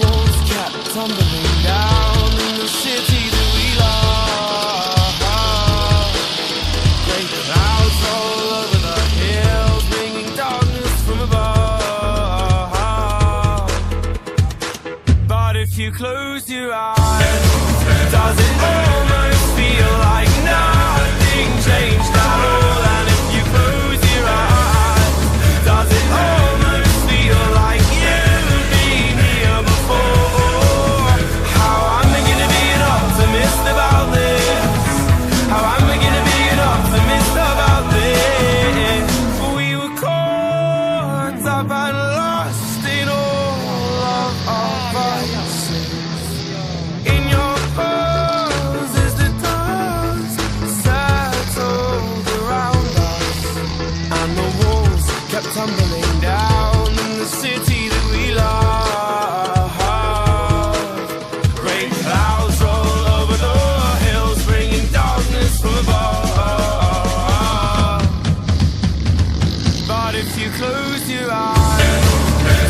walls kept tumbling down in the city that we love. Great clouds roll over the hills, bringing darkness from above. But if you close your eyes, does it almost feel like nothing changed at all? And if you close your eyes, does it almost feel like you've been here before? How am I gonna be an optimist about this? How am I gonna be an optimist about this? We were caught up and lost in all of our vices. In your pose as the dust settled around us, and the walls kept tumbling down in the city that we love. Great clouds roll over the hills, bringing darkness from above. But if you close your eyes,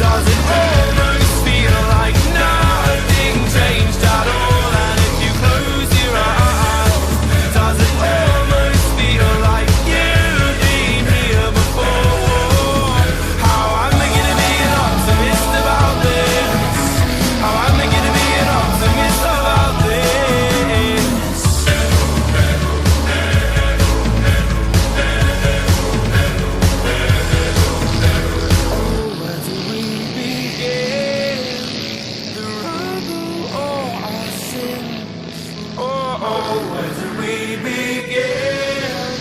does it almost feel like nothing changed at all? And if you close your eyes, does it almost feel like you've been here before? How am I gonna be an optimist about this? How am I gonna be an optimist about this? Where do we begin? The rubble or our sins? Where do we begin?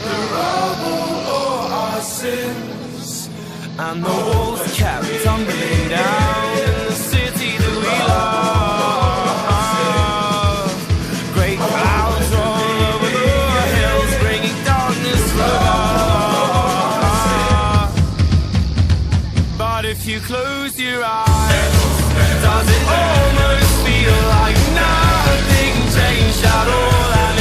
The rubble or our sins? And the walls kept tumbling down in the city that we love. Great clouds roll over the hills, bringing darkness from above. But if you close your eyes, does it almost feel like nothing changed at all? And